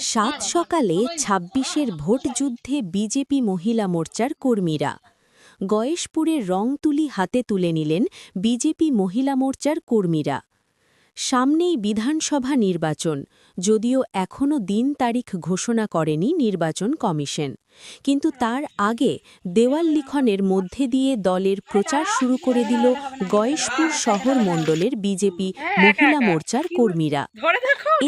সাত সকালে ২৬-এর ভোটযুদ্ধে বিজেপি মহিলা মোর্চার কর্মীরা গয়েশপুরের রংতুলি হাতে তুলে নিলেন বিজেপি মহিলা মোর্চার কর্মীরা। সামনেই বিধানসভা নির্বাচন, যদিও এখনও দিন তারিখ ঘোষণা করেনি নির্বাচন কমিশন, কিন্তু তার আগে দেওয়াল লিখনের মধ্যে দিয়ে দলের প্রচার শুরু করে দিল গয়েশপুর শহর মণ্ডলের বিজেপি মহিলা মোর্চার কর্মীরা।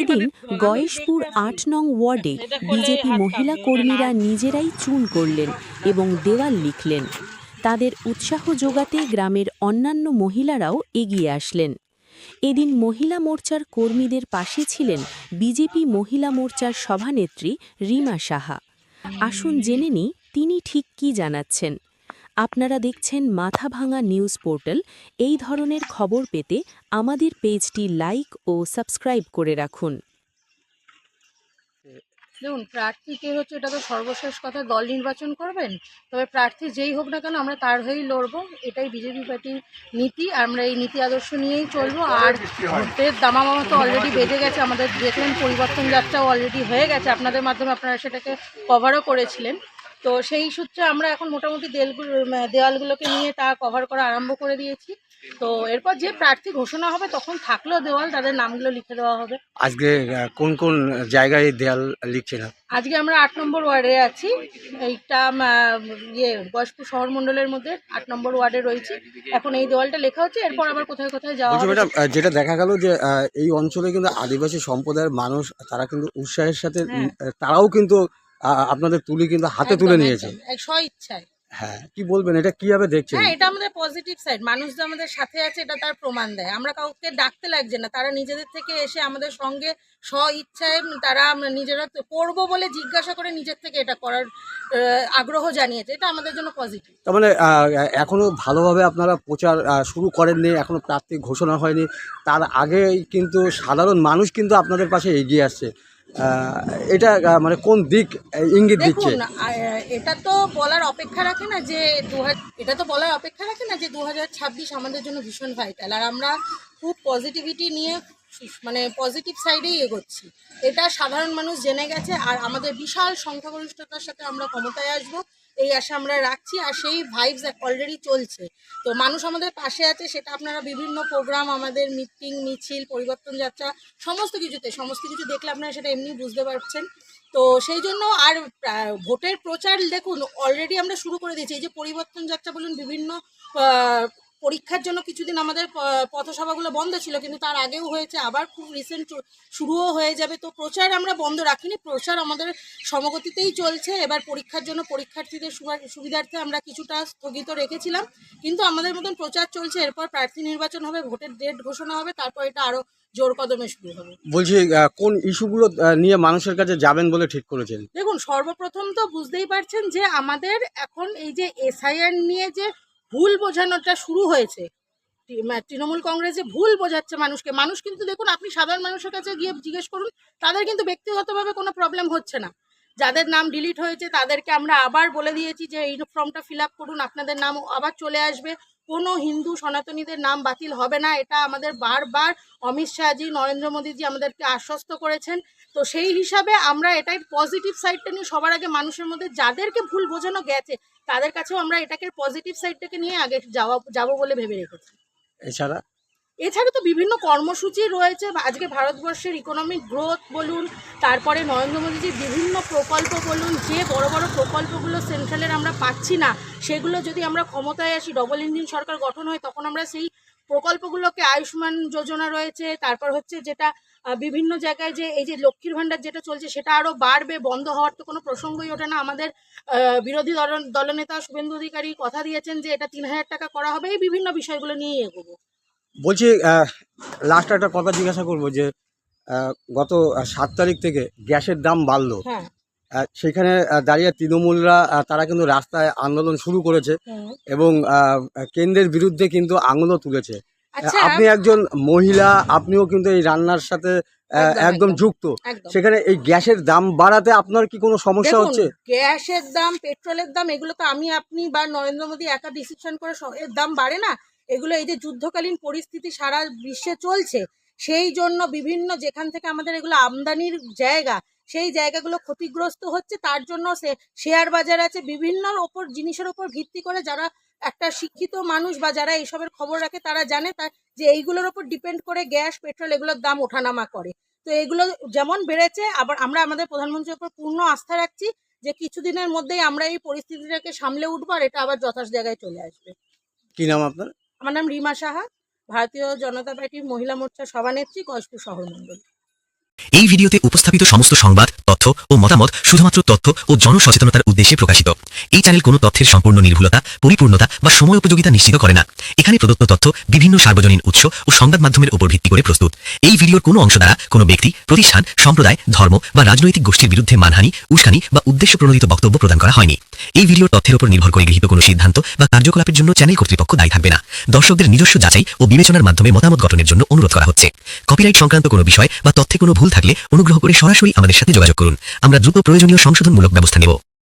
এদিন গয়েশপুর ৮ নং ওয়ার্ডে বিজেপি মহিলা কর্মীরা নিজেরাই চুন করলেন এবং দেওয়াল লিখলেন। তাদের উৎসাহ যোগাতে গ্রামের অন্যান্য মহিলারাও এগিয়ে আসলেন। এদিন মহিলা মোর্চার কর্মীদের পাশে ছিলেন বিজেপি মহিলা মোর্চার সভানেত্রী রীমা সাহা। আসুন জেনে নিই তিনি ঠিক কী জানাচ্ছেন। আপনারা দেখছেন মাথাভাঙা নিউজ পোর্টাল। এই ধরনের খবর পেতে আমাদের পেজটি লাইক ও সাবস্ক্রাইব করে রাখুন। দেখুন, প্রার্থীকে হচ্ছে এটা তো সর্বশেষ কথা, দল নির্বাচন করবেন, তবে প্রার্থী যেই হোক না কেন আমরা তার হয়েই লড়বো। এটাই বিজেপি পার্টির নীতি। আমরা এই নীতি আদর্শ নিয়েই চলবো। আর ভোটের দামামা তো অলরেডি বেজে গেছে। আমাদের দেখলেন পরিবর্তন যাত্রাও অলরেডি হয়ে গেছে, আপনাদের মাধ্যমে আপনারা সেটাকে কভারও করেছিলেন। তো সেই সূত্রে আমরা এখন মোটামুটি দেওয়ালগুলোকে নিয়ে তা কভার করা আরম্ভ করে দিয়েছি। তো এরপর যে প্রার্থী ঘোষণা হবে তখন থাকলেও দেওয়াল, তাদের নামগুলো লিখে দেওয়া হবে। আজকে কোন কোন জায়গায় দেয়াল লিখছেন? আজকে আমরা ৮ নম্বর ওয়ার্ডে আছি। এইটা গয়েশপুর শহর মণ্ডলের মধ্যে ৮ নম্বর ওয়ার্ডে রয়েছে। এখন এই দেওয়ালটা লেখা হচ্ছে, এরপর আবার কোথায় কোথায় যাওয়া হবে। ম্যাডাম, যেটা দেখা গেল যে এই অঞ্চলে কিন্তু আদিবাসী সম্প্রদায়ের মানুষ, তারা কিন্তু উৎসাহের সাথে তারাও কিন্তু আপনাদের তুলি কিন্তু হাতে তুলে নিয়েছে স্ব ইচ্ছায়। হ্যাঁ, কি বলবেন, এটা কিভাবে দেখছেন? হ্যাঁ, এটা আমাদের পজিটিভ সাইড। মানুষ যে আমাদের সাথে আছে এটা তার প্রমাণ দেয়। আমরা কাউকে ডাকতে লাগছে না, তারা নিজেদের থেকে এসে আমাদের সঙ্গে স্ব ইচ্ছায় তারা নিজেরা করবো বলে জিজ্ঞাসা করে নিজের থেকে এটা করার আগ্রহ জানিয়েছে। এটা আমাদের জন্য পজিটিভ। তার মানে এখনো ভালোভাবে আপনারা প্রচার শুরু করেননি, এখনো প্রার্থী ঘোষণা হয়নি, তার আগেই কিন্তু সাধারণ মানুষ কিন্তু আপনাদের পাশে এগিয়ে আসছে। এটা মানে কোন দিক ইঙ্গিত দিচ্ছে? এটা তো বলার অপেক্ষা রাখে না যে 2026 আমাদের জন্য ভীষণ ভাইটাল। আর আমরা খুব পজিটিভিটি নিয়ে মানে পজিটিভ সাইডেই এগোচ্ছি। এটা সাধারণ মানুষ জেনে গেছে। আর আমাদের বিশাল সংখ্যাগরিষ্ঠতার সাথে আমরা ক্ষমতায় আসবো এই আশা আমরা রাখছি। আর সেই ভাইবস অলরেডি চলছে। তো মানুষ আমাদের পাশে আছে, সেটা আপনারা বিভিন্ন প্রোগ্রাম, আমাদের মিটিং, মিছিল, পরিবর্তন যাত্রা, সমস্ত কিছু দেখলে আপনারা সেটা এমনি বুঝতে পারছেন। তো সেই জন্য আর ভোটের প্রচার দেখুন অলরেডি আমরা শুরু করে দিয়েছি। এই যে পরিবর্তন যাত্রা বলুন, বিভিন্ন পরীক্ষার জন্য কিছুদিন আমাদের পথসভাগুলো বন্ধ ছিল, কিন্তু তার আগেও হয়েছে, আবার খুব রিসেন্ট শুরুও হয়ে যাবে। তো প্রচার আমরা বন্ধ রাখিনি, প্রচার আমাদের সমগতিতেই চলছে। এবার পরীক্ষার জন্য পরীক্ষার্থীদের সুবিধার্থে আমরা কিছুটা স্থগিত রেখেছিলাম, কিন্তু আমাদের মতন প্রচার চলছে। এরপর প্রার্থী নির্বাচন হবে, ভোটের ডেট ঘোষণা হবে, তারপর এটা আরও জোর কদমে শুরু হবে। বলছি, কোন ইস্যুগুলো নিয়ে মানুষের কাছে যাবেন বলে ঠিক করেছেন? দেখুন, সর্বপ্রথম তো বুঝতেই পারছেন যে আমাদের এখন এই যে এসআইআর নিয়ে যে ভুল বোঝানোটা শুরু হয়েছে, তৃণমূল কংগ্রেস যে ভুল বোঝাচ্ছে মানুষকে। মানুষ কিন্তু দেখুন, আপনি সাধারণ মানুষের কাছে গিয়ে জিজ্ঞেস করুন, তাদের কিন্তু ব্যক্তিগতভাবে কোনো প্রবলেম হচ্ছে না। যাদের নাম ডিলিট হয়েছে তাদেরকে আমরা আবার বলে দিয়েছি যে এই ফর্মটা ফিল আপ করুন, আপনাদের নাম আবার চলে আসবে। কোনো হিন্দু সনাতনীদের নাম বাতিল হবে না। এটা আমাদের বারবার অমিত শাহজি, নরেন্দ্র মোদীজি আমাদেরকে আশ্বস্ত করেছেন। তো সেই হিসাবে আমরা এটাই পজিটিভ সাইডটা নিয়ে সবার আগে মানুষের মধ্যে যাদেরকে ভুল বোঝানো গেছে তাদের কাছেও আমরা এটাকে পজিটিভ সাইডটাকে নিয়ে আগে যাবো বলে ভেবে রেখেছি। এছাড়া তো বিভিন্ন কর্মসূচি রয়েছে। আজকে ভারতবর্ষের ইকোনমিক গ্রোথ বলুন, তারপরে নরেন্দ্র মোদীজির বিভিন্ন প্রকল্প বলুন, যে বড় বড় প্রকল্পগুলো সেন্ট্রালের আমরা পাচ্ছি না, সেগুলো যদি আমরা ক্ষমতায় আসি, ডবল ইঞ্জিন সরকার গঠন হয়, তখন আমরা সেই প্রকল্পগুলোকে, আয়ুষ্মান যোজনা রয়েছে, তারপর হচ্ছে যেটা বিভিন্ন জায়গায় যে এই যে লক্ষ্মীর ভাণ্ডার যেটা চলছে সেটা আরও বাড়বে, বন্ধ হওয়ার তো কোনো প্রসঙ্গই ওঠে না। আমাদের বিরোধী দলনেতা শুভেন্দু অধিকারী কথা দিয়েছেন যে এটা ৩,০০০ টাকা করা হবে। এই বিভিন্ন বিষয়গুলো নিয়েই এগোবো। বলছি, লাস্ট একটা কথা জিজ্ঞাসা করবো যে গত ৭ তারিখ থেকে গ্যাসের দাম বাড়লো। হ্যাঁ, সেখানে দাঁড়িয়ে তৃণমূলরা তারা কিন্তু রাস্তায় আন্দোলন শুরু করেছে এবং কেন্দ্রের বিরুদ্ধে কিন্তু আঙুলও তুলেছে। আপনি একজন মহিলা, আপনিও কিন্তু এই রান্নার সাথে একদম যুক্ত। সেখানে এই গ্যাসের দাম বাড়াতে আপনার কি কোনো সমস্যা হচ্ছে? গ্যাসের দাম, পেট্রোলের দাম, এগুলো তো আমি, আপনি বা নরেন্দ্র মোদী একা ডিসিশন করে এর দাম বাড়ে না। এগুলো এই যে যুদ্ধকালীন পরিস্থিতি সারা বিশ্বে চলছে, সেই জন্য বিভিন্ন যেখান থেকে আমাদের এগুলো আমদানির জায়গা, সেই জায়গাগুলো ক্ষতিগ্রস্ত হচ্ছে। তার জন্য শেয়ার বাজার আছে, বিভিন্ন ওপর জিনিসের ওপর ভিত্তি করে যারা একটা শিক্ষিত মানুষ বা যারা এইসবের খবর রাখে তারা জানে যে এইগুলোর ওপর ডিপেন্ড করে গ্যাস পেট্রোল এগুলোর দাম ওঠানামা করে। তো এগুলো যেমন বেড়েছে, আবার আমরা আমাদের প্রধানমন্ত্রীর উপর পূর্ণ আস্থা রাখছি যে কিছুদিনের মধ্যেই আমরা এই পরিস্থিতিটাকে সামলে উঠবো আর এটা আবার যথার্থ জায়গায় চলে আসবে। কি নাম আপনার? আমার নাম রিমা সাহা, ভারতীয় জনতা পার্টির মহিলা মোর্চার সভানেত্রী, গয়েশপুর শহর মণ্ডল। এই ভিডিওতে উপস্থাপিত সমস্ত সংবাদ, তথ্য ও মতামত শুধুমাত্র তথ্য ও জনসচেতনতার উদ্দেশ্যে প্রকাশিত। এই চ্যানেল কোনো তথ্যের সম্পূর্ণ নির্ভুলতা, পরিপূর্ণতা বা সময় উপযোগিতা নিশ্চিত করে না। এখানে প্রদত্ত তথ্য বিভিন্ন সার্বজনীন উৎস ও সংবাদ মাধ্যমের উপর ভিত্তি করে প্রস্তুত। এই ভিডিওর কোনো অংশ দ্বারা কোনো ব্যক্তি, প্রতিষ্ঠান, সম্প্রদায়, ধর্ম বা রাজনৈতিক গোষ্ঠীর বিরুদ্ধে মানহানি, উস্কানি বা উদ্দেশ্য প্রণোদিত বক্তব্য প্রদান করা হয়নি। এই ভিডিওর তথ্যের উপর নির্ভর করে গৃহীত কোনো সিদ্ধান্ত বা কার্যকলাপের জন্য চ্যানেল কর্তৃপক্ষ দায়ী থাকবে না। দর্শকদের নিজস্ব যাচাই ও বিবেচনার মাধ্যমে মতামত গঠনের জন্য অনুরোধ করা হচ্ছে। কপিরাইট সংক্রান্ত কোনো বিষয় বা তথ্যে কোনো ভুল থাকলে অনুগ্রহ করে সরাসরি আমাদের সাথে যোগাযোগ করুন। আমরা দ্রুত প্রয়োজনীয় সংশোধনমূলক ব্যবস্থা নেব।